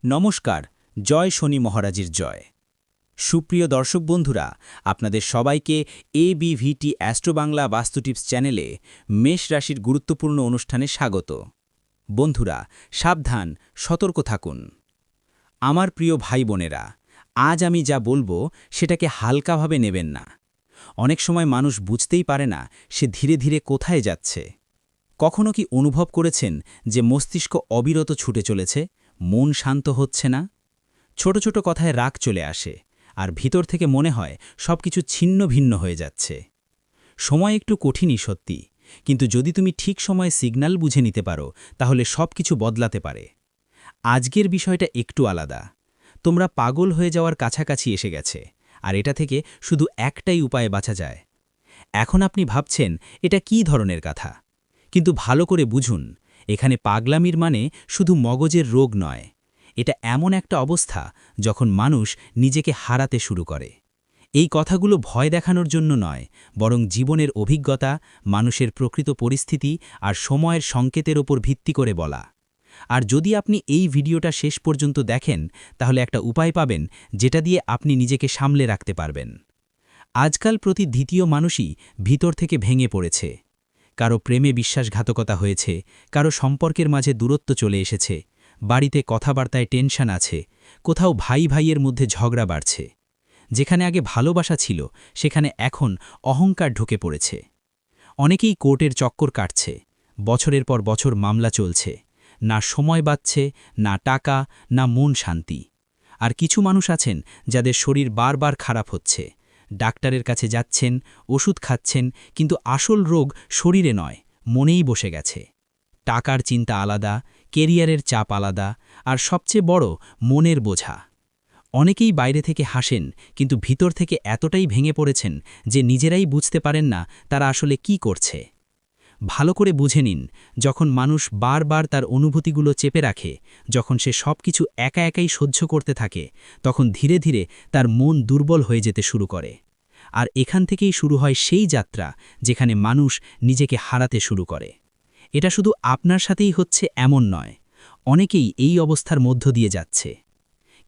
নমস্কার। জয় শনি মহারাজের জয়। সুপ্রিয় দর্শক বন্ধুরা, আপনাদের সবাইকে এবিভিটি অ্যাস্ট্রো বাংলা বাস্তু টিপস চ্যানেলে মেষ রাশির গুরুত্বপূর্ণ অনুষ্ঠানে স্বাগত। বন্ধুরা, সাবধান, সতর্ক থাকুন। আমার প্রিয় ভাই বোনেরা, আজ আমি যা বলবো সেটাকে হালকাভাবে নেবেন না। অনেক সময় মানুষ বুঝতেই পারে না সে ধীরে ধীরে কোথায় যাচ্ছে। কখনো কি অনুভব করেছেন যে মস্তিষ্ক অবিরত ছুটে চলেছে, মন শান্ত হচ্ছে না? ছোট ছোট কথায় রাগ চলে আসে, আর ভিতর থেকে মনে হয় সবকিছু ছিন্ন ভিন্ন হয়ে যাচ্ছে। সময় একটু কঠিনই সত্যি, কিন্তু যদি তুমি ঠিক সময়ে সিগন্যাল বুঝে নিতে পারো তাহলে সবকিছু বদলাতে পারে। আজকের বিষয়টা একটু আলাদা। তোমরা পাগল হয়ে যাওয়ার কাছাকাছি এসে গেছে, আর এটা থেকে শুধু একটাই উপায়ে বাঁচা যায়। এখন আপনি ভাবছেন এটা কী ধরনের কথা, কিন্তু ভালো করে বুঝুন, এখানে পাগলামির মানে শুধু মগজের রোগ নয়। এটা এমন একটা অবস্থা যখন মানুষ নিজেকে হারাতে শুরু করে। এই কথাগুলো ভয় দেখানোর জন্য নয়, বরং জীবনের অভিজ্ঞতা, মানুষের প্রকৃত পরিস্থিতি আর সময়ের সংকেতের ওপর ভিত্তি করে বলা। আর যদি আপনি এই ভিডিওটা শেষ পর্যন্ত দেখেন, তাহলে একটা উপায় পাবেন যেটা দিয়ে আপনি নিজেকে সামলে রাখতে পারবেন। আজকাল প্রতি দ্বিতীয় মানুষই ভিতর থেকে ভেঙে পড়েছে। কারো প্রেমে বিশ্বাসঘাতকতা হয়েছে, কারো সম্পর্কের মাঝে দূরত্ব চলে এসেছে, বাড়িতে কথাবার্তায় টেনশন আছে, কোথাও ভাই ভাইয়ের মধ্যে ঝগড়া বাড়ছে। যেখানে আগে ভালোবাসা ছিল, সেখানে এখন অহংকার ঢুকে পড়েছে। অনেকেই কোর্টের চক্কর কাটছে, বছরের পর বছর মামলা চলছে, না সময় বাঁচছে, না টাকা, না মন শান্তি। আর কিছু মানুষ আছেন যাদের শরীর বারবার খারাপ হচ্ছে, ডাক্তারের কাছে যাচ্ছেন, ওষুধ খাচ্ছেন, কিন্তু আসল রোগ শরীরে নয়, মনেই বসে গেছে। টাকার চিন্তা আলাদা, কেরিয়ারের চাপ আলাদা, আর সবচেয়ে বড়, মনের বোঝা। অনেকেই বাইরে থেকে হাসেন, কিন্তু ভিতর থেকে এতটাই ভেঙে পড়েছেন যে নিজেরাই বুঝতে পারেন না তারা আসলে কি করছে। ভালো করে বুঝে নিন, যখন মানুষ বারবার তার অনুভূতিগুলো চেপে রাখে, যখন সে সবকিছু একা একাই সহ্য করতে থাকে, তখন ধীরে ধীরে তার মন দুর্বল হয়ে যেতে শুরু করে। আর এখান থেকেই শুরু হয় সেই যাত্রা যেখানে মানুষ নিজেকে হারাতে শুরু করে। এটা শুধু আপনার সাথেই হচ্ছে এমন নয়, অনেকেই এই অবস্থার মধ্য দিয়ে যাচ্ছে।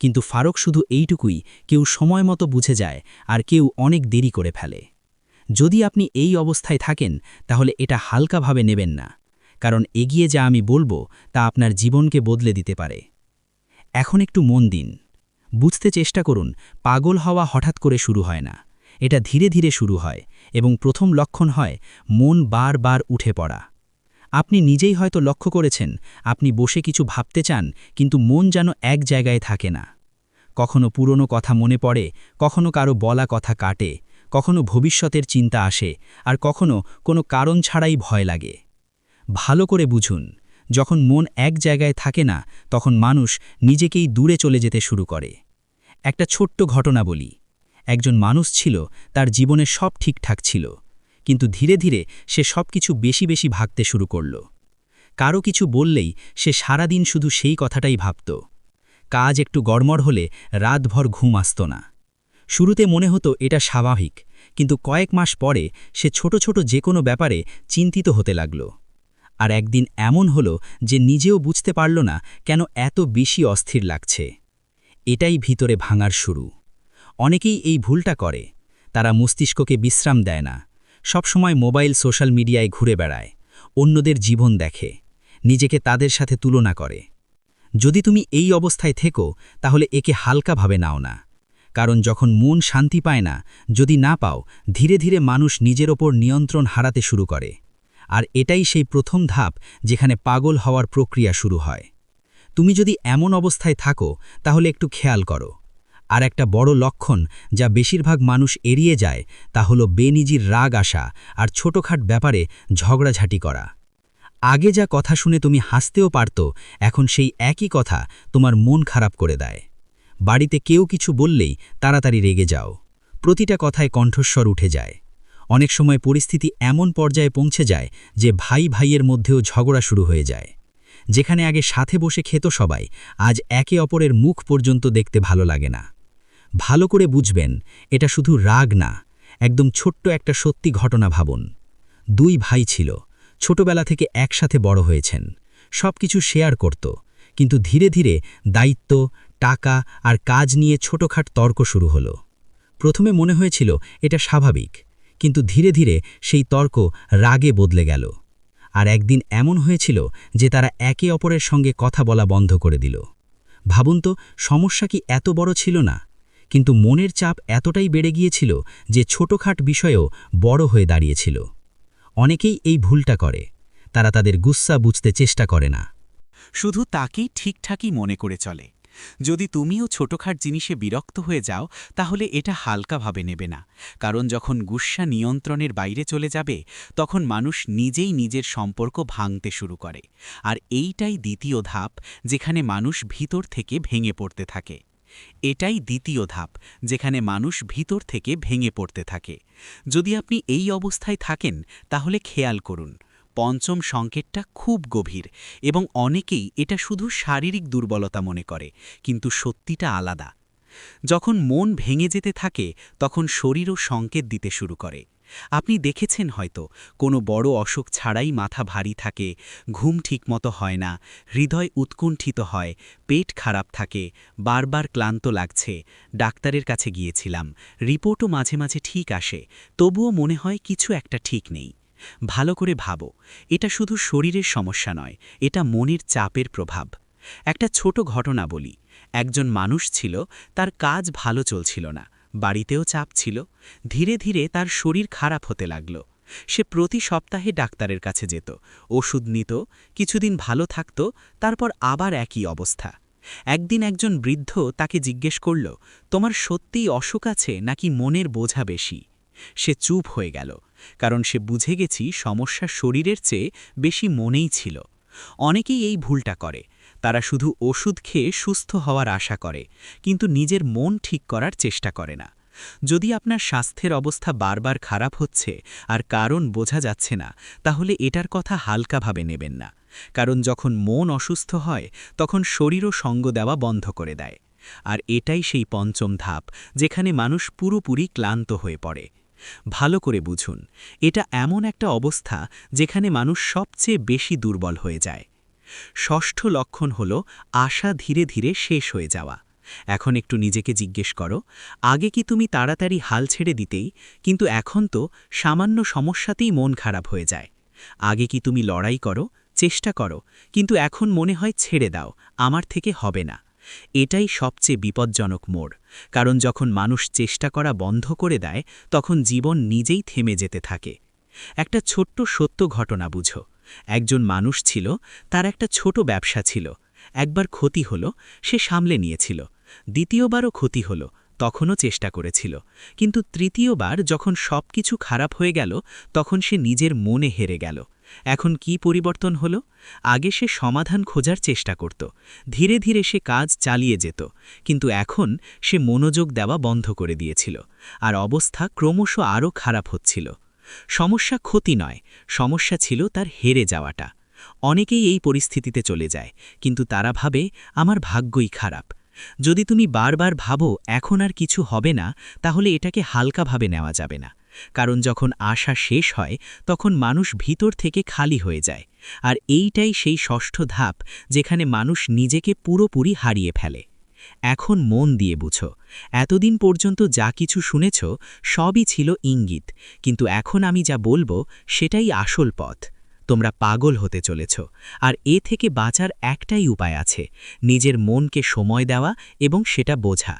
কিন্তু ফারক শুধু এইটুকুই, কেউ সময় মতো বুঝে যায় আর কেউ অনেক দেরি করে ফেলে। যদি আপনি এই অবস্থায় থাকেন, তাহলে এটা হালকাভাবে নেবেন না, কারণ এগিয়ে যা আমি বলবো তা আপনার জীবনকে বদলে দিতে পারে। এখন একটু মন দিন, বুঝতে চেষ্টা করুন, পাগল হওয়া হঠাৎ করে শুরু হয় না, এটা ধীরে ধীরে শুরু হয়, এবং প্রথম লক্ষণ হয় মন বারবার উঠে পড়া। আপনি নিজেই হয়তো লক্ষ্য করেছেন, আপনি বসে কিছু ভাবতে চান, কিন্তু মন যেন এক জায়গায় থাকে না। কখনো পুরনো কথা মনে পড়ে, কখনো কারো বলা কথা কাটে, কখনো ভবিষ্যতের চিন্তা আসে, আর কখনো কোনো কারণ ছাড়াই ভয় লাগে। ভালো করে বুঝুন, যখন মন এক জায়গায় থাকে না, তখন মানুষ নিজেকেই দূরে চলে যেতে শুরু করে। একটা ছোট্ট ঘটনা বলি। একজন মানুষ ছিল, তার জীবনে সব ঠিকঠাক ছিল, কিন্তু ধীরে ধীরে সে সবকিছু বেশি বেশি ভাবতে শুরু করল। কারো কিছু বললেই সে সারাদিন শুধু সেই কথাটাই ভাবত। কাজ একটু গড়মড় হলে রাতভর ঘুম আসত না। শুরুতে মনে হতো এটা স্বাভাবিক, কিন্তু কয়েক মাস পরে সে ছোট ছোট যে কোনো ব্যাপারে চিন্তিত হতে লাগল। আর একদিন এমন হলো যে নিজেও বুঝতে পারল না কেন এত বেশি অস্থির লাগছে। এটাই ভিতরে ভাঙার শুরু। অনেকেই এই ভুলটা করে, তারা মস্তিষ্ককে বিশ্রাম দেয় না, সবসময় মোবাইল সোশ্যাল মিডিয়ায় ঘুরে বেড়ায়, অন্যদের জীবন দেখে, নিজেকে তাদের সাথে তুলনা করে। যদি তুমি এই অবস্থায় থেকো, তাহলে একে হালকাভাবে নাও না, কারণ যখন মন শান্তি পায় না, যদি না পাও, ধীরে ধীরে মানুষ নিজের ওপর নিয়ন্ত্রণ হারাতে শুরু করে। আর এটাই সেই প্রথম ধাপ যেখানে পাগল হওয়ার প্রক্রিয়া শুরু হয়। তুমি যদি এমন অবস্থায় থাকো, তাহলে একটু খেয়াল করো। আর একটা বড় লক্ষণ যা বেশিরভাগ মানুষ এড়িয়ে যায়, তা হলো বেনিজির রাগ আসা আর ছোটখাট ব্যাপারে ঝগড়াঝাটি করা। আগে যা কথা শুনে তুমি হাসতেও পারত, এখন সেই একই কথা তোমার মন খারাপ করে দেয়। বাড়িতে কেউ কিছু বললেই তাড়াতাড়ি রেগে যাও, প্রতিটা কথায় কণ্ঠস্বর উঠে যায়। অনেক সময় পরিস্থিতি এমন পর্যায়ে পৌঁছে যায় যে ভাই ভাইয়ের মধ্যেও ঝগড়া শুরু হয়ে যায়। যেখানে আগে সাথে বসে খেত সবাই, আজ একে অপরের মুখ পর্যন্ত দেখতে ভালো লাগে না। ভালো করে বুঝবেন, এটা শুধু রাগ না, একদম ছোট্ট একটা সত্যি ঘটনা ভাবুন। দুই ভাই ছিল, ছোটবেলা থেকে একসাথে বড় হয়েছেন, সবকিছু শেয়ার করত, কিন্তু ধীরে ধীরে দায়িত্ব, টাকা আর কাজ নিয়ে ছোটখাট তর্ক শুরু হলো। প্রথমে মনে হয়েছিল এটা স্বাভাবিক, কিন্তু ধীরে ধীরে সেই তর্ক রাগে বদলে গেল। আর একদিন এমন হয়েছিল যে তারা একে অপরের সঙ্গে কথা বলা বন্ধ করে দিল। ভাবুন তো, সমস্যা কি এত বড় ছিল না, কিন্তু মনের চাপ এতটাই বেড়ে গিয়েছিল যে ছোটখাট বিষয়েও বড় হয়ে দাঁড়িয়েছিল। অনেকেই এই ভুলটা করে, তারা তাদের গুস্সা বুঝতে চেষ্টা করে না। শুধু তাকেই ঠিকঠাকই মনে করে চলে। যদি তুমিও ছোটখাট জিনিসে বিরক্ত হয়ে যাও, তাহলে এটা হালকাভাবে নেবে না, কারণ যখন গুস্সা নিয়ন্ত্রণের বাইরে চলে যাবে, তখন মানুষ নিজেই নিজের সম্পর্ক ভাঙতে শুরু করে। আর এইটাই দ্বিতীয় ধাপ, যেখানে মানুষ ভিতর থেকে ভেঙে পড়তে থাকে। এটাই দ্বিতীয় ধাপ, যেখানে মানুষ ভিতর থেকে ভেঙে পড়তে থাকে। যদি আপনি এই অবস্থায় থাকেন, তাহলে খেয়াল করুন, পঞ্চম সংকেতটা খুব গভীর, এবং অনেকেই এটা শুধু শারীরিক দুর্বলতা মনে করে, কিন্তু সত্যিটা আলাদা। যখন মন ভেঙে যেতে থাকে, তখন শরীরও সংকেত দিতে শুরু করে। আপনি দেখেছেন হয়তো, কোনো বড় অসুখ ছাড়াই মাথা ভারী থাকে, ঘুম ঠিকমতো হয় না, হৃদয় উৎকুণ্ঠিত হয়, পেট খারাপ থাকে, বারবার ক্লান্ত লাগছে, ডাক্তারের কাছে গিয়েছিলাম, রিপোর্টও মাঝে মাঝে ঠিক আসে, তবুও মনে হয় কিছু একটা ঠিক নেই। ভালো করে ভাবো, এটা শুধু শরীরের সমস্যা নয়, এটা মনের চাপের প্রভাব। একটা ছোট ঘটনা বলি। একজন মানুষ ছিল, তার কাজ ভালো চলছিল না, বাড়িতেও চাপ ছিল। ধীরে ধীরে তার শরীর খারাপ হতে লাগল। সে প্রতি সপ্তাহে ডাক্তারের কাছে যেত, ওষুধ নিত, কিছুদিন ভালো থাকত, তারপর আবার একই অবস্থা। একদিন একজন বৃদ্ধ তাকে জিজ্ঞেস করল, তোমার সত্যিই অসুখ আছে নাকি মনের বোঝা বেশি? সে চুপ হয়ে গেল, কারণ সে বুঝে গেছি সমস্যা শরীরের চেয়ে বেশি মনেই ছিল। অনেকেই এই ভুলটা করে, তারা শুধু ওষুধ খেয়ে সুস্থ হওয়ার আশা করে, কিন্তু নিজের মন ঠিক করার চেষ্টা করে না। যদি আপনার স্বাস্থ্যের অবস্থা বারবার খারাপ হচ্ছে আর কারণ বোঝা যাচ্ছে না, তাহলে এটার কথা হালকাভাবে নেবেন না, কারণ যখন মন অসুস্থ হয়, তখন শরীরও সঙ্গ দেওয়া বন্ধ করে দেয়। আর এটাই সেই পঞ্চম ধাপ, যেখানে মানুষ পুরোপুরি ক্লান্ত হয়ে পড়ে। ভালো করে বুঝুন, এটা এমন একটা অবস্থা যেখানে মানুষ সবচেয়ে বেশি দুর্বল হয়ে যায়। ষষ্ঠ লক্ষণ হল আশা ধীরে ধীরে শেষ হয়ে যাওয়া। এখন একটু নিজেকে জিজ্ঞেস করো, আগে কি তুমি তাড়াতাড়ি হাল ছেড়ে দিতেই, কিন্তু এখন তো সামান্য সমস্যাতেই মন খারাপ হয়ে যায়। আগে কি তুমি লড়াই করো, চেষ্টা করো, কিন্তু এখন মনে হয় ছেড়ে দাও, আমার থেকে হবে না। এটাই সবচেয়ে বিপজ্জনক মোড়, কারণ যখন মানুষ চেষ্টা করা বন্ধ করে দেয়, তখন জীবন নিজেই থেমে যেতে থাকে। একটা ছোট্ট সত্য ঘটনা বুঝো। একজন মানুষ ছিল, তার একটা ছোট ব্যবসা ছিল। একবার ক্ষতি হলো, সে সামলে নিয়েছিল। দ্বিতীয়বারও ক্ষতি হলো, তখনও চেষ্টা করেছিল। কিন্তু তৃতীয়বার যখন সবকিছু খারাপ হয়ে গেল, তখন সে নিজের মনে হেরে গেল। এখন কি পরিবর্তন হলো? আগে সে সমাধান খোঁজার চেষ্টা করত, ধীরে ধীরে সে কাজ চালিয়ে যেত, কিন্তু এখন সে মনোযোগ দেওয়া বন্ধ করে দিয়েছিল, আর অবস্থা ক্রমশ আরও খারাপ হচ্ছিল। সমস্যা ক্ষতি নয়, সমস্যা ছিল তার হেরে যাওয়াটা। অনেকেই এই পরিস্থিতিতে চলে যায়, কিন্তু তারা ভাবে আমার ভাগ্যই খারাপ। যদি তুমি বারবার ভাবো এখন আর কিছু হবে না, তাহলে এটাকে হালকাভাবে নেওয়া যাবে না, কারণ যখন আশা শেষ হয়, তখন মানুষ ভিতর থেকে খালি হয়ে যায়। আর এইটাই সেই ষষ্ঠ ধাপ, যেখানে মানুষ নিজেকে পুরোপুরি হারিয়ে ফেলে। এখন মন দিয়ে বুঝো, এতদিন পর্যন্ত যা কিছু শুনেছ সবই ছিল ইঙ্গিত, কিন্তু এখন আমি যা বলবো সেটাই আসল পথ। তোমরা পাগল হতে চলেছ, আর এ থেকে বাঁচার একটাই উপায় আছে, নিজের মনকে সময় দেওয়া এবং সেটা বোঝা।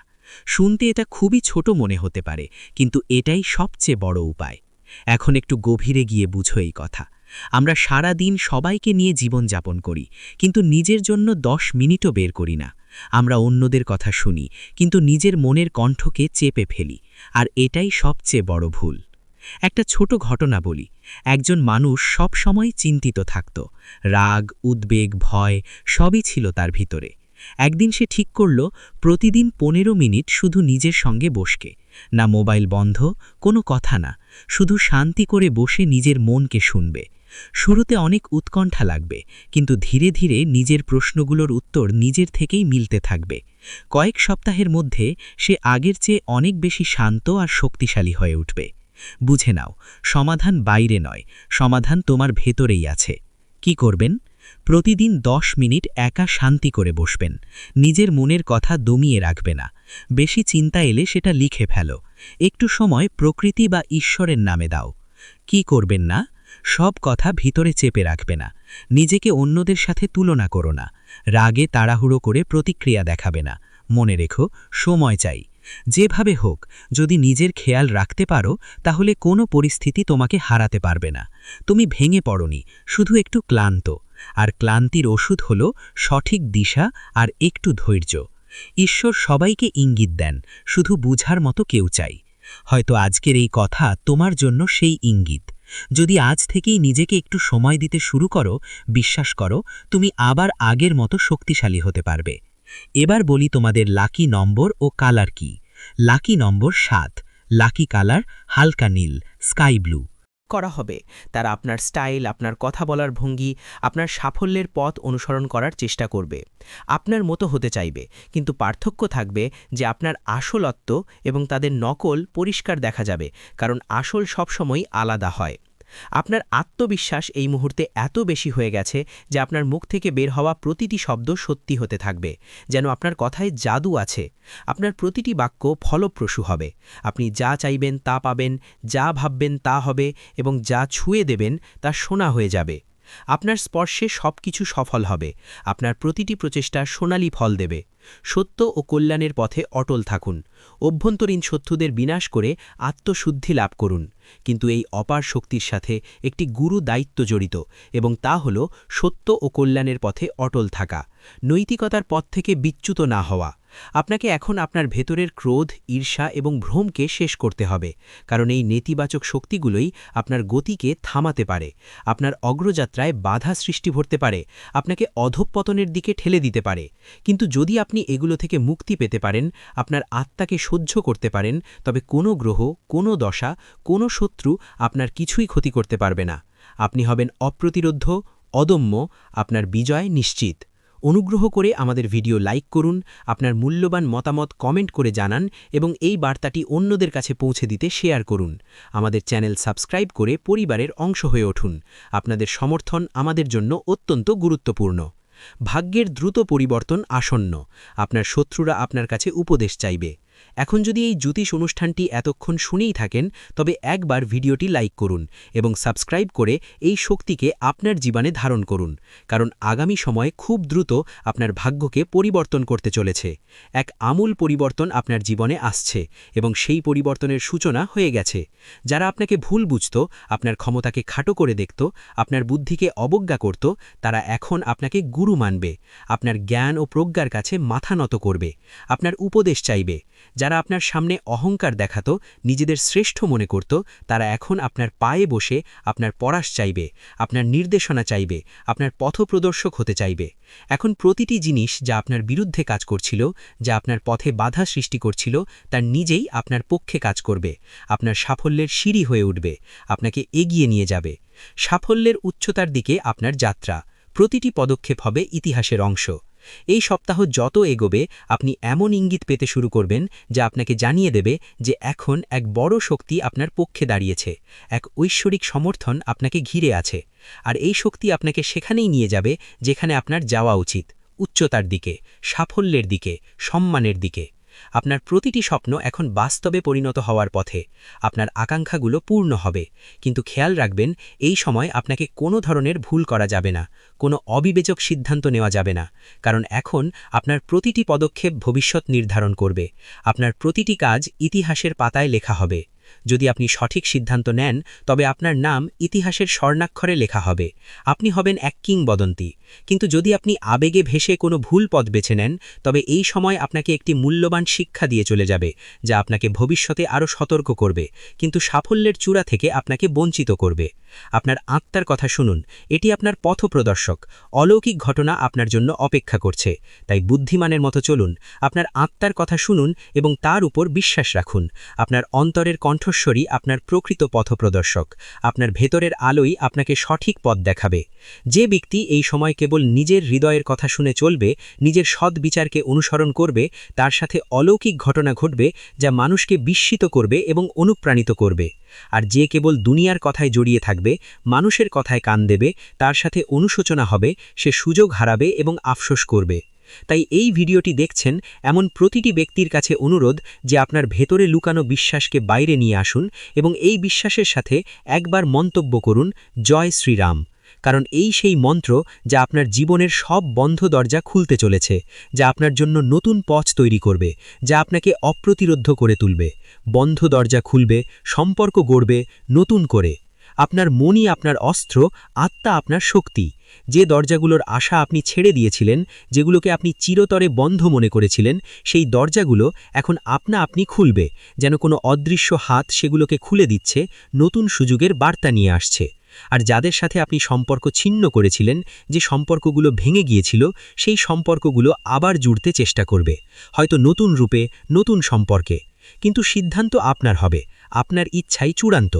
শুনতে এটা খুবই ছোট মনে হতে পারে, কিন্তু এটাই সবচেয়ে বড় উপায়। এখন একটু গভীরে গিয়ে বুঝো এই কথা। আমরা সারা দিন সবাইকে নিয়ে জীবনযাপন করি, কিন্তু নিজের জন্য 10 মিনিটও বের করি না। আমরা অন্যদের কথা শুনি, কিন্তু নিজের মনের কণ্ঠকে চেপে ফেলি, আর এটাই সবচেয়ে বড় ভুল। একটা ছোট ঘটনা বলি। একজন মানুষ সব সময় চিন্তিত থাকত, রাগ, উদ্বেগ, ভয় সবই ছিল তার ভিতরে। একদিন সে ঠিক করল, প্রতিদিন 15 মিনিট শুধু নিজের সঙ্গে বসকে, না মোবাইল বন্ধ, কোনো কথা না, শুধু শান্তি করে বসে নিজের মনকে শুনবে। শুরুতে অনেক উৎকণ্ঠা লাগবে, কিন্তু ধীরে ধীরে নিজের প্রশ্নগুলোর উত্তর নিজের থেকেই মিলতে থাকবে। কয়েক সপ্তাহের মধ্যে সে আগের চেয়ে অনেক বেশি শান্ত আর শক্তিশালী হয়ে উঠবে। বুঝে নাও, সমাধান বাইরে নয়, সমাধান তোমার ভেতরেই আছে। কি করবেন? প্রতিদিন 10 মিনিট একা শান্তি করে বসবেন। নিজের মনের কথা দমিয়ে রাখবে না। বেশি চিন্তা এলে সেটা লিখে ফেলো। একটু সময় প্রকৃতি বা ঈশ্বরের নামে দাও। কি করবেন না? সব কথা ভিতরে চেপে রাখবে না। নিজেকে অন্যদের সাথে তুলনা করো না। রাগে তাড়াহুড়ো করে প্রতিক্রিয়া দেখাবে না। মনে রেখো, সময় চাই। যেভাবে হোক, যদি নিজের খেয়াল রাখতে পারো, তাহলে কোনো পরিস্থিতি তোমাকে হারাতে পারবে না। তুমি ভেঙে পড়নি, শুধু একটু ক্লান্ত। আর ক্লান্তির ওষুধ হল সঠিক দিশা আর একটু ধৈর্য। ঈশ্বর সবাইকে ইঙ্গিত দেন, শুধু বুঝার মতো কেউ চাই। হয়তো আজকের এই কথা তোমার জন্য সেই ইঙ্গিত। যদি আজ থেকেই নিজেকে একটু সময় দিতে শুরু করো, বিশ্বাস করো, তুমি আবার আগের মতো শক্তিশালী হতে পারবে। এবার বলি তোমাদের লাকি নম্বর ও কালার কি। লাকি নম্বর 7, লাকি কালার হালকা নীল, স্কাই ব্লু। করা হবে তারা আপনার স্টাইল, আপনার কথা বলার ভঙ্গি, আপনার সাফল্যের পথ অনুসরণ করার চেষ্টা করবে। আপনার মতো হতে চাইবে, কিন্তু পার্থক্য থাকবে যে আপনার আসলত্ব এবং তাদের নকল পরিষ্কার দেখা যাবে, কারণ আসল সবসময় আলাদা হয়। আপনার আত্মবিশ্বাস এই মুহূর্তে এত বেশি হয়ে গেছে যে আপনার মুখ থেকে বের হওয়া প্রতিটি শব্দ সত্যি হতে থাকবে, যেন আপনার কথায় জাদু আছে। আপনার প্রতিটি বাক্য ফলপ্রসূ হবে। আপনি যা চাইবেন তা পাবেন, যা ভাববেন তা হবে, এবং যা ছুঁয়ে দেবেন তা সোনা হয়ে যাবে। আপনার স্পর্শে সবকিছু সফল হবে। আপনার প্রতিটি প্রচেষ্টা সোনালি ফল দেবে। সত্য ও কল্যাণের পথে অটল থাকুন। অভ্যন্তরীণ শত্রুদের বিনাশ করে আত্মশুদ্ধি লাভ করুন। কিন্তু এই অপার শক্তির সাথে একটি গুরু দায়িত্ব জড়িত, এবং তা হল সত্য ও কল্যাণের পথে অটল থাকা, নৈতিকতার পথ থেকে বিচ্যুত না হওয়া। আপনাকে এখন আপনার ভেতরের ক্রোধ, ঈর্ষা এবং ভ্রমকে শেষ করতে হবে, কারণ এই নেতিবাচক শক্তিগুলোই আপনার গতিকে থামাতে পারে, আপনার অগ্রযাত্রায় বাধা সৃষ্টি করতে পারে, আপনাকে অধঃপতনের দিকে ঠেলে দিতে পারে। কিন্তু যদি আপনি এগুলো থেকে মুক্তি পেতে পারেন, আপনার আত্মাকে সহ্য করতে পারেন, তবে কোনো গ্রহ, কোনো দশা, কোনো শত্রু আপনার কিছুই ক্ষতি করতে পারবে না। আপনি হবেন অপ্রতিরোধ্য, অদম্য, আপনার বিজয় নিশ্চিত। অনুগ্রহ করে আমাদের ভিডিও লাইক করুন, আপনার মূল্যবান মতামত কমেন্ট করে জানান, এবং এই বার্তাটি অন্যদের কাছে পৌঁছে দিতে শেয়ার করুন। আমাদের চ্যানেল সাবস্ক্রাইব করে পরিবারের অংশ হয়ে উঠুন। আপনাদের সমর্থন আমাদের জন্য অত্যন্ত গুরুত্বপূর্ণ। ভাগ্যের দ্রুত পরিবর্তন আসন্ন। আপনার শত্রুরা আপনার কাছে উপদেশ চাইবে। এখন যদি এই জ্যোতিষ অনুষ্ঠানটি এতক্ষণ শুনেই থাকেন, তবে একবার ভিডিওটি লাইক করুন এবং সাবস্ক্রাইব করে এই শক্তিকে আপনার জীবনে ধারণ করুন, কারণ আগামী সময়ে খুব দ্রুত আপনার ভাগ্যকে পরিবর্তন করতে চলেছে। এক আমূল পরিবর্তন আপনার জীবনে আসছে, এবং সেই পরিবর্তনের সূচনা হয়ে গেছে। যারা আপনাকে ভুল বুঝত, আপনার ক্ষমতাকে খাটো করে দেখত, আপনার বুদ্ধিকে অবজ্ঞা করত, তারা এখন আপনাকে গুরু মানবে, আপনার জ্ঞান ও প্রজ্ঞার কাছে মাথা নত করবে, আপনার উপদেশ চাইবে। যারা আপনার সামনে অহংকার দেখাত, নিজেদের শ্রেষ্ঠ মনে করত, তারা এখন আপনার পায়ে বসে আপনার পরাশ চাইবে, আপনার নির্দেশনা চাইবে, আপনার পথপ্রদর্শক হতে চাইবে। এখন প্রতিটি জিনিস যা আপনার বিরুদ্ধে কাজ করছিল, যা আপনার পথে বাধা সৃষ্টি করছিল, তার নিজেই আপনার পক্ষে কাজ করবে। আপনার সাফল্যের সিঁড়ি হয়ে উঠবে, আপনাকে এগিয়ে নিয়ে যাবে। সাফল্যের উচ্চতার দিকে আপনার যাত্রা, প্রতিটি পদক্ষেপ হবে ইতিহাসের অংশ। এই সপ্তাহ যত এগোবে, আপনি এমন ইঙ্গিত পেতে শুরু করবেন যা আপনাকে জানিয়ে দেবে যে এখন এক বড় শক্তি আপনার পক্ষে দাঁড়িয়েছে, এক ঐশ্বরিক সমর্থন আপনাকে ঘিরে আছে। আর এই শক্তি আপনাকে সেখানেই নিয়ে যাবে যেখানে আপনার যাওয়া উচিত, উচ্চতার দিকে, সাফল্যের দিকে, সম্মানের দিকে। আপনার প্রতিটি স্বপ্ন এখন বাস্তবে পরিণত হওয়ার পথে। আপনার আকাঙ্ক্ষাগুলো পূর্ণ হবে, কিন্তু খেয়াল রাখবেন, এই সময় আপনাকে কোনো ধরনের ভুল করা যাবে না, কোনো অবিবেচক সিদ্ধান্ত নেওয়া যাবে না, কারণ এখন আপনার প্রতিটি পদক্ষেপ ভবিষ্যৎ নির্ধারণ করবে। আপনার প্রতিটি কাজ ইতিহাসের পাতায় লেখা হবে। যদি আপনি সঠিক সিদ্ধান্ত নেন, তবে আপনার নাম ইতিহাসের স্বর্ণাক্ষরে লেখা হবে। আপনি হবেন এক কিংবদন্তি। কিন্তু যদি আপনি আবেগে ভেসে কোনো ভুল পথ বেছে নেন, তবে এই সময় আপনাকে একটি মূল্যবান শিক্ষা দিয়ে চলে যাবে, যা আপনাকে ভবিষ্যতে আরও সতর্ক করবে, কিন্তু সাফল্যের চূড়া থেকে আপনাকে বঞ্চিত করবে। আপনার আত্মার কথা শুনুন, এটি আপনার পথপ্রদর্শক। অলৌকিক ঘটনা আপনার জন্য অপেক্ষা করছে, তাই বুদ্ধিমানের মতো চলুন। আপনার আত্মার কথা শুনুন এবং তার উপর বিশ্বাস রাখুন। আপনার অন্তরের কণ্ঠস্বরী আপনার প্রকৃত পথপ্রদর্শক। আপনার ভেতরের আলোই আপনাকে সঠিক পথ দেখাবে। যে ব্যক্তি এই সময়কে কেবল নিজের হৃদয়ের কথা শুনে চলবে, নিজের সৎ বিচারকে অনুসরণ করবে, তার সাথে অলৌকিক ঘটনা ঘটবে যা মানুষকে বিস্মিত করবে এবং অনুপ্রাণিত করবে। আর যে কেবল দুনিয়ার কথায় জড়িয়ে থাকবে, মানুষের কথায় কান দেবে, তার সাথে অনুশোচনা হবে, সে সুযোগ হারাবে এবং আফসোস করবে। তাই এই ভিডিওটি দেখছেন এমন প্রতিটি ব্যক্তির কাছে অনুরোধ যে আপনার ভেতরে লুকানো বিশ্বাসকে বাইরে নিয়ে আসুন এবং এই বিশ্বাসের সাথে একবার মন্তব্য করুন, জয় শ্রীরাম। কারণ এই সেই মন্ত্র যা আপনার জীবনের সব বন্ধ দরজা খুলতে চলেছে, যা আপনার জন্য নতুন পথ তৈরি করবে, যা আপনাকে অপ্রতিরোধ্য করে তুলবে। বন্ধ দরজা খুলবে, সম্পর্ক গড়বে নতুন করে। আপনার মনই আপনার অস্ত্র, আত্মা আপনার শক্তি। যে দরজাগুলোর আশা আপনি ছেড়ে দিয়েছিলেন, যেগুলোকে আপনি চিরতরে বন্ধ মনে করেছিলেন, সেই দরজাগুলো এখন আপনি খুলবে, যেন কোনো অদৃশ্য হাত সেগুলোকে খুলে দিচ্ছে, নতুন সুযোগের বার্তা নিয়ে আসছে। আর যাদের সাথে আপনি সম্পর্ক ছিন্ন করেছিলেন, যে সম্পর্কগুলো ভেঙে গিয়েছিল, সেই সম্পর্কগুলো আবার জুড়তে চেষ্টা করবে, হয়তো নতুন রূপে, নতুন সম্পর্কে। কিন্তু সিদ্ধান্ত আপনার হবে, আপনার ইচ্ছাই চূড়ান্ত।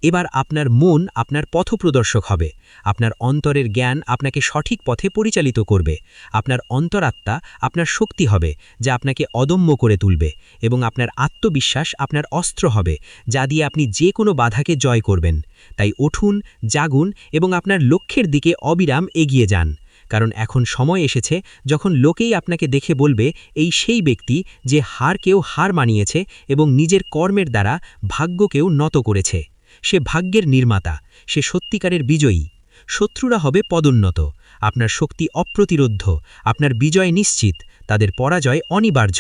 এবার আপনার মন আপনার পথপ্রদর্শক হবে, আপনার অন্তরের জ্ঞান আপনাকে সঠিক পথে পরিচালিত করবে, আপনার অন্তরাত্মা আপনার শক্তি হবে যা আপনাকে অদম্য করে তুলবে, এবং আপনার আত্মবিশ্বাস আপনার অস্ত্র হবে যা দিয়ে আপনি যে কোনো বাধাকে জয় করবেন। তাই উঠুন, জাগুন এবং আপনার লক্ষ্যের দিকে অবিরাম এগিয়ে যান। কারণ এখন সময় এসেছে যখন লোকেই আপনাকে দেখে বলবে, এই সেই ব্যক্তি যে হারকেও হার মানিয়েছে এবং নিজের কর্মের দ্বারা ভাগ্যকেও নত করেছে। সে ভাগ্যের নির্মাতা, সে সত্যিকারের বিজয়ী। শত্রুরা হবে পদোন্নত, আপনার শক্তি অপ্রতিরোধ্য, আপনার বিজয় নিশ্চিত, তাদের পরাজয় অনিবার্য।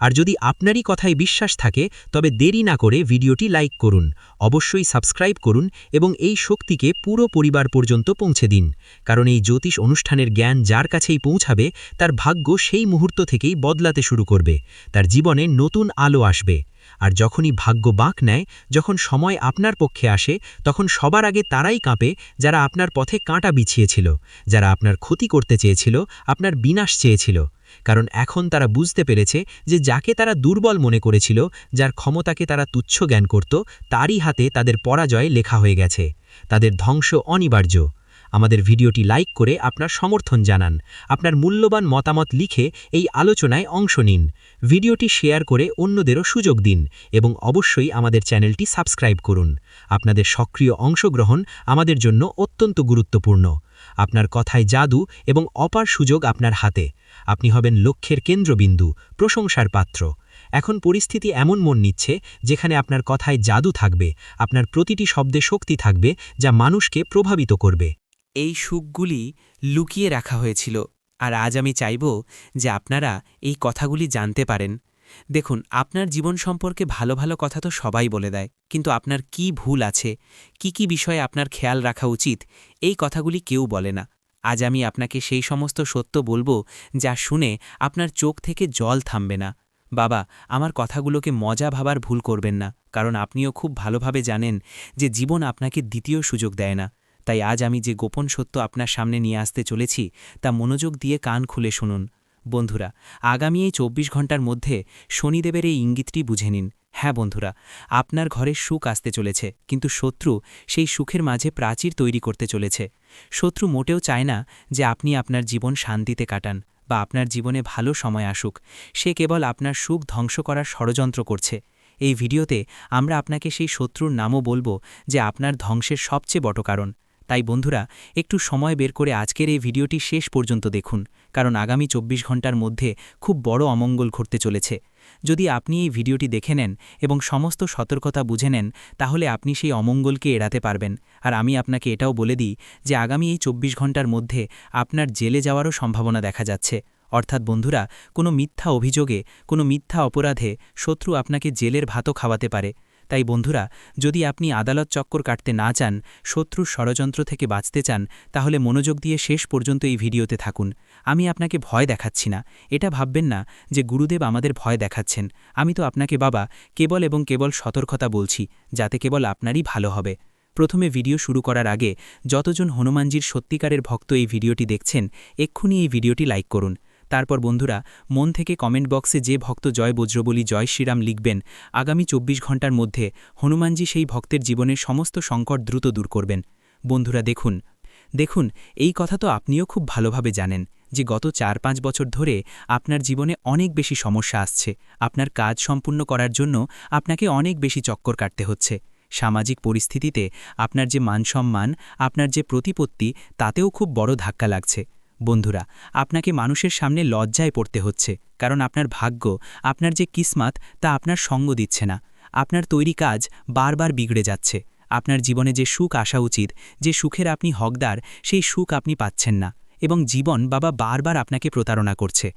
আর যদি আপনারই কথায় বিশ্বাস থাকে, তবে দেরি না করে ভিডিওটি লাইক করুন, অবশ্যই সাবস্ক্রাইব করুন এবং এই শক্তিকে পুরো পরিবার পর্যন্ত পৌঁছে দিন। কারণ এই জ্যোতিষ অনুষ্ঠানের জ্ঞান যার কাছেই পৌঁছাবে, তার ভাগ্য সেই মুহূর্ত থেকেই বদলাতে শুরু করবে, তার জীবনে নতুন আলো আসবে। আর যখনই ভাগ্য বাঁক নেয়, যখন সময় আপনার পক্ষে আসে, তখন সবার আগে তারাই কাঁপে যারা আপনার পথে কাঁটা বিছিয়েছিল, যারা আপনার ক্ষতি করতে চেয়েছিল, আপনার বিনাশ চেয়েছিল। কারণ এখন তারা বুঝতে পেরেছে যে যাকে তারা দুর্বল মনে করেছিল, যার ক্ষমতাকে তারা তুচ্ছ জ্ঞান করত, তারই হাতে তাদের পরাজয় লেখা হয়ে গেছে, তাদের ধ্বংস অনিবার্য। আমাদের ভিডিওটি লাইক করে আপনার সমর্থন জানান, আপনার মূল্যবান মতামত লিখে এই আলোচনায় অংশ নিন, ভিডিওটি শেয়ার করে অন্যদেরও সুযোগ দিন এবং অবশ্যই আমাদের চ্যানেলটি সাবস্ক্রাইব করুন। আপনাদের সক্রিয় অংশগ্রহণ আমাদের জন্য অত্যন্ত গুরুত্বপূর্ণ। আপনার কথায় জাদু এবং অপার সুযোগ আপনার হাতে। আপনি হবেন লক্ষ্যের কেন্দ্রবিন্দু, প্রশংসার পাত্র। এখন পরিস্থিতি এমন মন নিচ্ছে যেখানে আপনার কথায় জাদু থাকবে, আপনার প্রতিটি শব্দে শক্তি থাকবে যা মানুষকে প্রভাবিত করবে। এই সুখগুলি লুকিয়ে রাখা হয়েছিল, আর আজ আমি চাইব যে আপনারা এই কথাগুলি জানতে পারেন। দেখুন, আপনার জীবন সম্পর্কে ভালো ভালো কথা তো সবাই বলে দেয়, কিন্তু আপনার কি ভুল আছে, কি বিষয়ে আপনার খেয়াল রাখা উচিত, এই কথাগুলি কেউ বলে না। আজ আমি আপনাকে সেই সমস্ত সত্য বলবো যা শুনে আপনার চোখ থেকে জল থামবে না। বাবা, আমার কথাগুলোকে মজা ভাবার ভুল করবেন না, কারণ আপনিও খুব ভালোভাবে জানেন যে জীবন আপনাকে দ্বিতীয় সুযোগ দেয় না। তাই আজ আমি যে গোপন সত্য আপনার সামনে নিয়ে আসতে চলেছি, তা মনোযোগ দিয়ে কান খুলে শুনুন। বন্ধুরা, আগামী এই ২৪ ঘণ্টার মধ্যে শনিদেবের এই ইঙ্গিতটি বুঝে নিন। হ্যাঁ বন্ধুরা, আপনার ঘরে সুখ আসতে চলেছে, কিন্তু শত্রু সেই সুখের মাঝে প্রাচীর তৈরি করতে চলেছে। শত্রু মোটেও চায় না যে আপনি আপনার জীবন শান্তিতে কাটান বা আপনার জীবনে ভালো সময় আসুক। সে কেবল আপনার সুখ ধ্বংস করার ষড়যন্ত্র করছে। এই ভিডিওতে আমরা আপনাকে সেই শত্রুর নামও বলবো যে আপনার ধ্বংসের সবচেয়ে বড় কারণ। তাই বন্ধুরা, একটু সময় বের করে আজকের এই ভিডিওটি শেষ পর্যন্ত দেখুন, কারণ আগামী ২৪ ঘণ্টার মধ্যে খুব বড় অমঙ্গল ঘটতে চলেছে। যদি আপনি এই ভিডিওটি দেখে নেন এবং সমস্ত সতর্কতা বুঝে নেন, তাহলে আপনি সেই অমঙ্গলকে এড়াতে পারবেন। আর আমি আপনাকে এটাও বলে দিই যে আগামী এই ২৪ ঘণ্টার মধ্যে আপনার জেলে যাওয়ারও সম্ভাবনা দেখা যাচ্ছে। অর্থাৎ বন্ধুরা, কোনো মিথ্যা অভিযোগে, কোনো মিথ্যা অপরাধে শত্রু আপনাকে জেলের ভাতও খাওয়াতে পারে। তাই বন্ধুরা, যদি আপনি আদালত চক্কর কাটতে না চান, শত্রুর ষড়যন্ত্র থেকে বাঁচতে চান, তাহলে মনোযোগ দিয়ে শেষ পর্যন্ত এই ভিডিওতে থাকুন। আমি আপনাকে ভয় দেখাচ্ছি না, এটা ভাববেন না যে গুরুদেব আমাদের ভয় দেখাচ্ছেন। আমি তো আপনাকে বাবা কেবল এবং কেবল সতর্কতা বলছি, যাতে কেবল আপনারই ভালো হবে। প্রথমে ভিডিও শুরু করার আগে যতজন হনুমানজির সত্যিকারের ভক্ত এই ভিডিওটি দেখছেন, এক্ষুনি এই ভিডিওটি লাইক করুন। তারপর বন্ধুরা, মন থেকে কমেন্ট বক্সে যে ভক্ত জয় বজ্রবলী জয় শ্রীরাম লিখবেন, আগামী ২৪ ঘণ্টার মধ্যে হনুমানজি সেই ভক্তের জীবনের সমস্ত সংকট দ্রুত দূর করবেন। বন্ধুরা দেখুন, দেখুন, এই কথা তো আপনিও খুব ভালোভাবে জানেন যে গত ৪-৫ বছর ধরে আপনার জীবনে অনেক বেশি সমস্যা আসছে। আপনার কাজ সম্পূর্ণ করার জন্য আপনাকে অনেক বেশি চক্কর কাটতে হচ্ছে। সামাজিক পরিস্থিতিতে আপনার যে মানসম্মান, আপনার যে প্রতিপত্তি, তাতেও খুব বড় ধাক্কা লাগছে। বন্ধুরা, আপনাকে মানুষের সামনে লজ্জায় পড়তে হচ্ছে, কারণ আপনার ভাগ্য, আপনার যে কিসমত, তা আপনার সঙ্গ দিচ্ছে না। আপনার তৈরি কাজ বারবার বিগড়ে যাচ্ছে। আপনার জীবনে যে সুখ আসা উচিত, যে সুখের আপনি হকদার, সেই সুখ আপনি পাচ্ছেন না, এবং জীবন বারবার আপনাকে প্রতারণা করছে।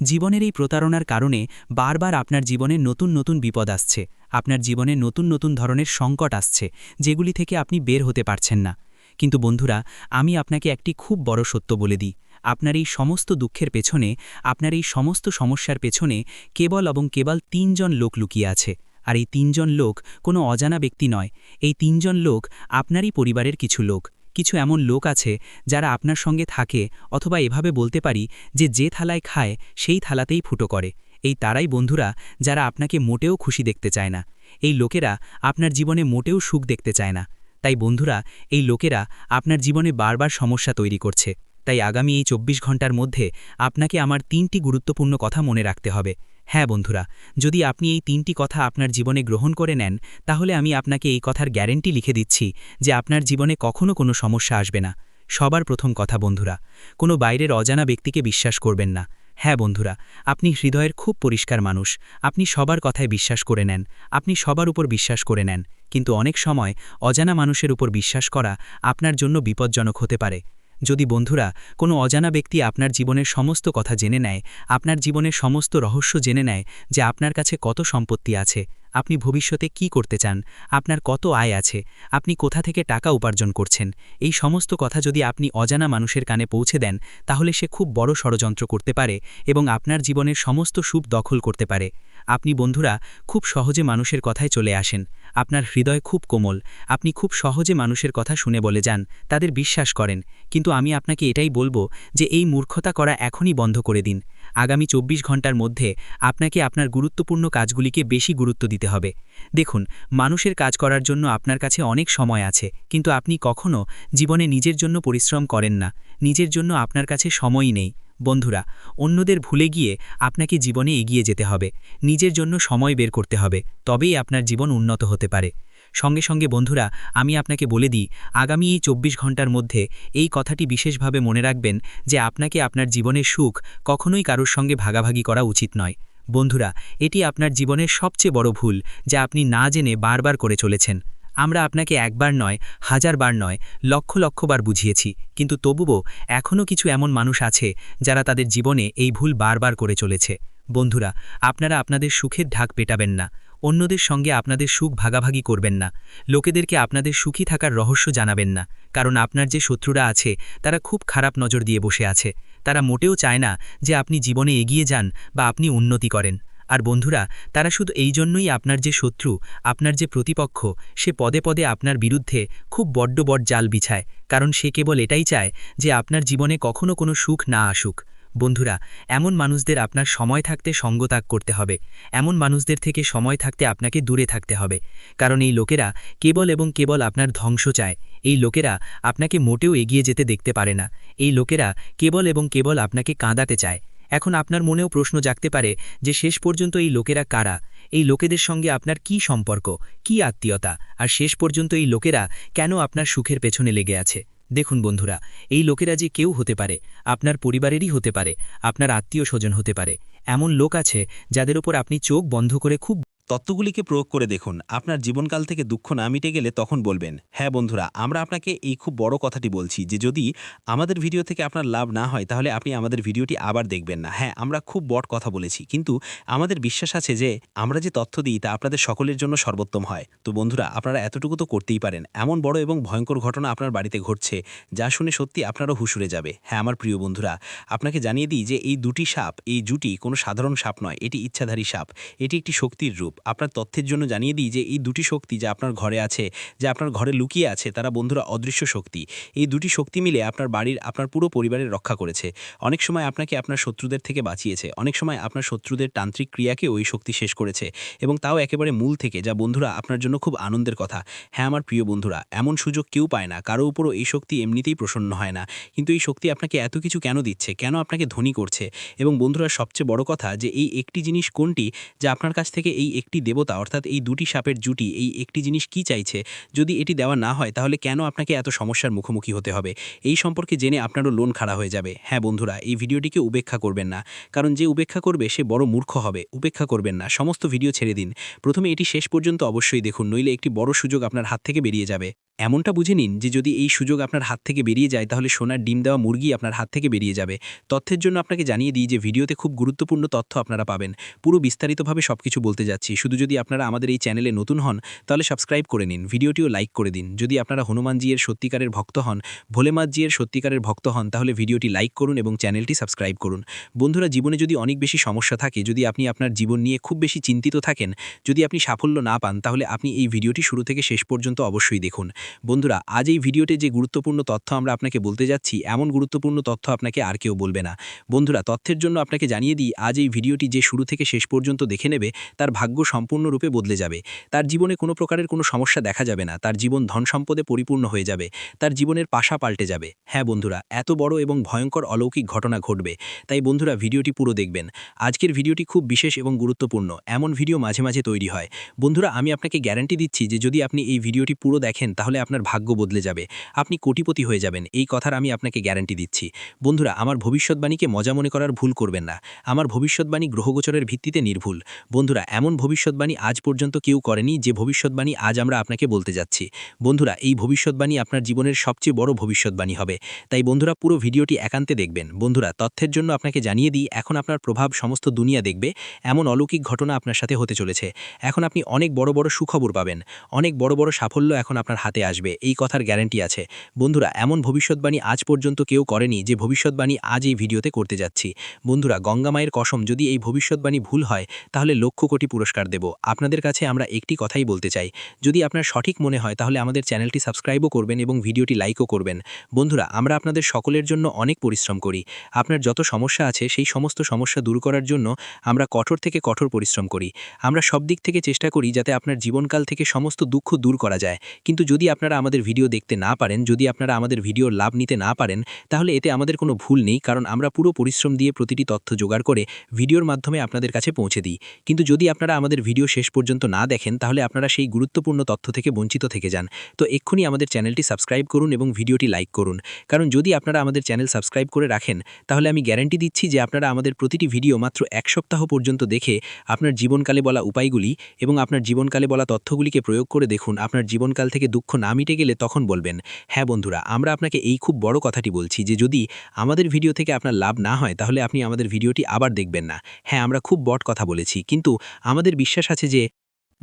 জীবনের এই প্রতারণার কারণে বারবার আপনার জীবনে নতুন নতুন বিপদ আসছে, আপনার জীবনে নতুন নতুন ধরনের সংকট আসছে, যেগুলি থেকে আপনি বের হতে পারছেন না। কিন্তু বন্ধুরা, আমি আপনাকে একটি খুব বড় সত্য বলে দিই, আপনার এই সমস্ত দুঃখের পেছনে, আপনার এই সমস্ত সমস্যার পেছনে কেবল এবং কেবল ৩ জন লোক লুকিয়ে আছে। আর এই ৩ জন লোক কোনো অজানা ব্যক্তি নয়। এই ৩ জন লোক আপনারই পরিবারের কিছু লোক। কিছু এমন লোক আছে যারা আপনার সঙ্গে থাকে, অথবা এভাবে বলতে পারি যে থালায় খায় সেই থালাতেই ফুটো করে। এই তারাই বন্ধুরা, যারা আপনাকে মোটেও খুশি দেখতে চায় না। এই লোকেরা আপনার জীবনে মোটেও সুখ দেখতে চায় না। তাই বন্ধুরা, এই লোকেরা আপনার জীবনে বারবার সমস্যা তৈরি করছে। তাই আগামী এই ২৪ ঘন্টার মধ্যে আপনাকে আমার ৩টি গুরুত্বপূর্ণ কথা মনে রাখতে হবে। হ্যাঁ বন্ধুরা, যদি আপনি এই ৩টি কথা আপনার জীবনে গ্রহণ করে নেন, তাহলে আমি আপনাকে এই কথার গ্যারেন্টি লিখে দিচ্ছি যে আপনার জীবনে কখনো কোনো সমস্যা আসবে না। সবার প্রথম কথা বন্ধুরা, কোনো বাইরের অজানা ব্যক্তিকে বিশ্বাস করবেন না। হ্যাঁ বন্ধুরা, আপনি হৃদয়ের খুব পরিষ্কার মানুষ, আপনি সবার কথায় বিশ্বাস করে নেন, আপনি সবার উপর বিশ্বাস করে নেন, কিন্তু অনেক সময় অজানা মানুষের উপর বিশ্বাস করা আপনার জন্য বিপজ্জনক হতে পারে। যদি বন্ধুরা, কোনো অজানা ব্যক্তি আপনার জীবনের সমস্ত কথা জেনে নেয়, আপনার জীবনের সমস্ত রহস্য জেনে নেয়, যে আপনার কাছে কত সম্পত্তি আছে, আপনি ভবিষ্যতে কি করতে চান, আপনার কত আয় আছে, আপনি কোথা থেকে টাকা উপার্জন করছেন, এই সমস্ত কথা যদি আপনি অজানা মানুষের কানে পৌঁছে দেন, তাহলে সে খুব বড় ষড়যন্ত্র করতে পারে এবং আপনার জীবনের সমস্ত সুখ দখল করতে পারে। আপনি বন্ধুরা খুব সহজে মানুষের কথায় চলে আসেন, আপনার হৃদয় খুব কোমল, আপনি খুব সহজে মানুষের কথা শুনে বলে যান, তাদের বিশ্বাস করেন। কিন্তু আমি আপনাকে এটাই বলবো যে এই মূর্খতা করা এখনই বন্ধ করে দিন। আগামী ২৪ ঘন্টার মধ্যে আপনাকে আপনার গুরুত্বপূর্ণ কাজগুলিকে বেশি গুরুত্ব দিতে হবে। দেখুন, মানুষের কাজ করার জন্য আপনার কাছে অনেক সময় আছে, কিন্তু আপনি কখনো জীবনে নিজের জন্য পরিশ্রম করেন না, নিজের জন্য আপনার কাছে সময়ই নেই। বন্ধুরা, অন্যদের ভুলে গিয়ে আপনাকে জীবনে এগিয়ে যেতে হবে, নিজের জন্য সময় বের করতে হবে, তবেই আপনার জীবন উন্নত হতে পারে। সঙ্গে সঙ্গে বন্ধুরা, আমি আপনাকে বলে দিই, আগামী এই ২৪ ঘন্টার মধ্যে এই কথাটি বিশেষভাবে মনে রাখবেন যে আপনাকে আপনার জীবনের সুখ কখনোই কারোর সঙ্গে ভাগাভাগি করা উচিত নয়। বন্ধুরা, এটি আপনার জীবনের সবচেয়ে বড় ভুল, যা আপনি না জেনে বারবার করে চলেছেন। আমরা আপনাকে একবার নয়, হাজারবার নয়, লক্ষ লক্ষবার বুঝিয়েছি, কিন্তু তবুও এখনও কিছু এমন মানুষ আছে যারা তাদের জীবনে এই ভুল বারবার করে চলেছে। বন্ধুরা, আপনারা আপনাদের সুখের ঢাক পেটাবেন না, অন্যদের সঙ্গে আপনাদের সুখ ভাগাভাগি করবেন না, লোকেদেরকে আপনাদের সুখী থাকার রহস্য জানাবেন না, কারণ আপনার যে শত্রুরা আছে তারা খুব খারাপ নজর দিয়ে বসে আছে। তারা মোটেও চায় না যে আপনি জীবনে এগিয়ে যান বা আপনি উন্নতি করেন। আর বন্ধুরা, তারা শুধু এই জন্যই আপনার যে শত্রু, আপনার যে প্রতিপক্ষ, সে পদে পদে আপনার বিরুদ্ধে খুব বড্ড জাল বিছায়, কারণ সে কেবল এটাই চায় যে আপনার জীবনে কখনো কোনো সুখ না আসুক। বন্ধুরা, এমন মানুষদের আপনার সময় থাকতে সঙ্গত্যাগ করতে হবে, এমন মানুষদের থেকে সময় থাকতে আপনাকে দূরে থাকতে হবে, কারণ এই লোকেরা কেবল এবং কেবল আপনার ধ্বংস চায়। এই লোকেরা আপনাকে মোটেও এগিয়ে যেতে দেখতে পারে না। এই লোকেরা কেবল এবং কেবল আপনাকে কাঁদাতে চায়। এখন আপনার মনেও প্রশ্ন জাগতে পারে যে শেষ পর্যন্ত এই লোকেরা কারা, এই লোকেদের সঙ্গে আপনার কি সম্পর্ক, কি আত্মীয়তা, আর শেষ পর্যন্ত এই লোকেরা কেন আপনার সুখের পেছনে লেগে আছে। দেখুন বন্ধুরা, এই লোকেরা যে কেউ হতে পারে, আপনার পরিবারেরই হতে পারে, আপনার আত্মীয় স্বজন হতে পারে। এমন লোক আছে যাদের উপর আপনি চোখ বন্ধ করে খুব তত্ত্বগুলিকে প্রয়োগ করে দেখুন, আপনার জীবনকাল থেকে দুঃখ না মিটে গেলে তখন বলবেন। হ্যাঁ বন্ধুরা, আমরা আপনাকে এই খুব বড় কথাটি বলছি যে যদি আমাদের ভিডিও থেকে আপনার লাভ না হয়, তাহলে আপনি আমাদের ভিডিওটি আবার দেখবেন না। হ্যাঁ, আমরা খুব বড় কথা বলেছি, কিন্তু আমাদের বিশ্বাস আছে যে আমরা যে তথ্য দিই তা আপনাদের সকলের জন্য সর্বোত্তম হয়। তো বন্ধুরা, আপনারা এতটুকু তো করতেই পারেন। এমন বড় এবং ভয়ঙ্কর ঘটনা আপনার বাড়িতে ঘটছে, যা শুনে সত্যি আপনারও হুঁশ উড়ে যাবে। হ্যাঁ আমার প্রিয় বন্ধুরা, আপনাকে জানিয়ে দিই যে এই দুটি সাপ, এই জুটি কোনো সাধারণ সাপ নয়, এটি ইচ্ছাধারী সাপ, এটি একটি শক্তির রূপ। আপনার তথ্যের জন্য জানিয়ে দিই যে এই দুটি শক্তি যা আপনার ঘরে আছে, যা আপনার ঘরে লুকিয়ে আছে, তারা বন্ধুরা অদৃশ্য শক্তি। এই দুটি শক্তি মিলে আপনার বাড়ির, আপনার পুরো পরিবারের রক্ষা করেছে। অনেক সময় আপনাকে আপনার শত্রুদের থেকে বাঁচিয়েছে, অনেক সময় আপনার শত্রুদের তান্ত্রিক ক্রিয়াকে ওই শক্তি শেষ করেছে, এবং তাও একেবারে মূল থেকে, যা বন্ধুরা আপনার জন্য খুব আনন্দের কথা। হ্যাঁ আমার প্রিয় বন্ধুরা, এমন সুযোগ কেউ পায় না, কারো উপরও এই শক্তি এমনিতেই প্রসন্ন হয় না। কিন্তু এই শক্তি আপনাকে এত কিছু কেন দিচ্ছে, কেন আপনাকে ধনী করছে? এবং বন্ধুরা সবচেয়ে বড় কথা যে এই একটি জিনিস কোনটি, যা আপনার কাছ থেকে এই একটি দেবতা অর্থাৎ এই দুটি সাপের জুটি এই একটি জিনিস কি চাইছে? যদি এটি দেওয়া না হয় তাহলে কেন আপনাকে এত সমস্যার মুখোমুখি হতে হবে? এই সম্পর্কে জেনে আপনারও লোন খাড়া হয়ে যাবে। হ্যাঁ বন্ধুরা, এই ভিডিওটিকে উপেক্ষা করবেন না, কারণ যে উপেক্ষা করবে সে বড় মূর্খ হবে। উপেক্ষা করবেন না, সমস্ত ভিডিও ছেড়ে দিন। প্রথমে এটি শেষ পর্যন্ত অবশ্যই দেখুন, নইলে একটি বড় সুযোগ আপনার হাত থেকে বেরিয়ে যাবে। এমনটা বুঝে নিন যে যদি এই সুযোগ আপনার হাত থেকে বেরিয়ে যায় তাহলে সোনার ডিম দেওয়া মুরগি আপনার হাত থেকে বেরিয়ে যাবে। তথ্যের জন্য আপনাকে জানিয়ে দিই যে ভিডিওতে খুব গুরুত্বপূর্ণ তথ্য আপনারা পাবেন। পুরো বিস্তারিতভাবে সবকিছু বলতে যাচ্ছি। শুধু যদি আপনারা আমাদের এই চ্যানেলে নতুন হন তাহলে সাবস্ক্রাইব করে নিন, ভিডিওটিও লাইক করে দিন। যদি আপনারা হনুমানজির সত্যিকারের ভক্ত হন, ভোলেনাথজির সত্যিকারের ভক্ত হন, তাহলে ভিডিওটি লাইক করুন এবং চ্যানেলটি সাবস্ক্রাইব করুন। বন্ধুরা, জীবনে যদি অনেক বেশি সমস্যা থাকে, যদি আপনি আপনার জীবন নিয়ে খুব বেশি চিন্তিত থাকেন, যদি আপনি সাফল্য না পান, তাহলে আপনি এই ভিডিওটি শুরু থেকে শেষ পর্যন্ত অবশ্যই দেখুন। বন্ধুরা, আজ এই ভিডিওতে যে গুরুত্বপূর্ণ তথ্য আমরা আপনাকে বলতে যাচ্ছি, এমন গুরুত্বপূর্ণ তথ্য আপনাকে আর কেউ বলবে না। বন্ধুরা, তথ্যের জন্য আপনাকে জানিয়ে দিই, আজ এই ভিডিওটি যে শুরু থেকে শেষ পর্যন্ত দেখে নেবে তার ভাগ্য সম্পূর্ণরূপে বদলে যাবে। তার জীবনে কোনো প্রকারের কোনো সমস্যা দেখা যাবে না, তার জীবন ধন সম্পদে পরিপূর্ণ হয়ে যাবে, তার জীবনের পাশা পাল্টে যাবে। হ্যাঁ বন্ধুরা, এত বড় এবং ভয়ঙ্কর অলৌকিক ঘটনা ঘটবে। তাই বন্ধুরা, ভিডিওটি পুরো দেখবেন। আজকের ভিডিওটি খুব বিশেষ এবং গুরুত্বপূর্ণ। এমন ভিডিও মাঝে মাঝে তৈরি হয়। বন্ধুরা, আমি আপনাকে গ্যারান্টি দিচ্ছি যে যদি আপনি এই ভিডিওটি পুরো দেখেন তাহলে আপনার ভাগ্য বদলে যাবে, আপনি কোটিপতি হয়ে যাবেন। এই কথার আমি আপনাকে গ্যারান্টি দিচ্ছি। বন্ধুরা, আমার ভবিষ্যৎবাণীকে মজা মনে করার ভুল করবেন না। আমার ভবিষ্যৎবাণী গ্রহগোচরের ভিত্তিতে নির্ভুল। বন্ধুরা, এমন ভবিষ্যৎবাণী আজ পর্যন্ত কেউ করেনি যে ভবিষ্যৎবাণী আজ আমরা আপনাকে বলতে যাচ্ছি। বন্ধুরা, এই ভবিষ্যৎবাণী আপনার জীবনের সবচেয়ে বড় ভবিষ্যৎবাণী হবে। তাই বন্ধুরা, পুরো ভিডিওটি একান্তে দেখবেন। বন্ধুরা, তথ্যের জন্য আপনাকে জানিয়ে দিই, এখন আপনার প্রভাব সমস্ত দুনিয়া দেখবে। এমন অলৌকিক ঘটনা আপনার সাথে হতে চলেছে। এখন আপনি অনেক বড় বড় সুখবর পাবেন, অনেক বড় বড় সাফল্য এখন আপনার হাতে আসবে, এই কথার গ্যারান্টি আছে। বন্ধুরা, এমন ভবিষ্যৎবাণী আজ পর্যন্ত কেউ করেনি যে ভবিষ্যৎবাণী আজ এই ভিডিওতে করতে যাচ্ছি। বন্ধুরা, গঙ্গা মায়ের কসম, যদি এই ভবিষ্যৎবাণী ভুল হয় তাহলে লক্ষ কোটি পুরস্কার দেব। আপনাদের কাছে আমরা একটি কথাই বলতে চাই, যদি আপনার সঠিক মনে হয় তাহলে আমাদের চ্যানেলটি সাবস্ক্রাইবও করবেন এবং ভিডিওটি লাইকও করবেন। বন্ধুরা, আমরা আপনাদের সকলের জন্য অনেক পরিশ্রম করি। আপনার যত সমস্যা আছে সেই সমস্ত সমস্যা দূর করার জন্য আমরা কঠোর থেকে কঠোর পরিশ্রম করি। আমরা সব দিক থেকে চেষ্টা করি যাতে আপনার জীবনকাল থেকে সমস্ত দুঃখ দূর করা যায়। কিন্তু যদি আপনারা আমাদের ভিডিও দেখতে না পারেন, যদি আপনারা আমাদের ভিডিওর লাভ নিতে না পারেন, তাহলে এতে আমাদের কোনো ভুল নেই, কারণ আমরা পুরো পরিশ্রম দিয়ে প্রতিটি তথ্য জোগাড় করে ভিডিওর মাধ্যমে আপনাদের কাছে পৌঁছে দিই। কিন্তু যদি আপনারা আমাদের ভিডিও শেষ পর্যন্ত না দেখেন তাহলে আপনারা সেই গুরুত্বপূর্ণ তথ্য থেকে বঞ্চিত থেকে যান। তো এক্ষুনি আমাদের চ্যানেলটি সাবস্ক্রাইব করুন এবং ভিডিওটি লাইক করুন, কারণ যদি আপনারা আমাদের চ্যানেল সাবস্ক্রাইব করে রাখেন তাহলে আমি গ্যারান্টি দিচ্ছি যে আপনারা আমাদের প্রতিটি ভিডিও মাত্র 1 সপ্তাহ পর্যন্ত দেখে আপনার জীবনকালে বলা উপায়গুলি এবং আপনার জীবনকালে বলা তথ্যগুলিকে প্রয়োগ করে দেখুন। আপনার জীবনকাল থেকে দুঃখ না মিটে গেলে তখন বলবেন, হ্যাঁ বন্ধুরা, আমরা আপনাকে এই খুব বড় কথাটি বলছি যে যদি আমাদের ভিডিও থেকে আপনার লাভ না হয় তাহলে আপনি আমাদের ভিডিওটি আবার দেখবেন না। হ্যাঁ, আমরা খুব বড় কথা বলেছি, কিন্তু আমাদের বিশ্বাস আছে যে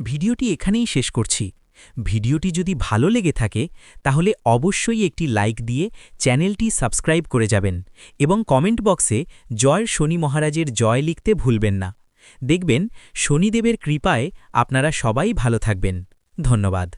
ভিডিওটি এখানেই শেষ করছি। ভিডিওটি যদি ভালো লেগে থাকে তাহলে অবশ্যই একটি লাইক দিয়ে চ্যানেলটি সাবস্ক্রাইব করে যাবেন এবং কমেন্ট বক্সে জয় শনি মহারাজের জয় লিখতে ভুলবেন না। দেখবেন শনিদেবের কৃপায় আপনারা সবাই ভালো থাকবেন। ধন্যবাদ।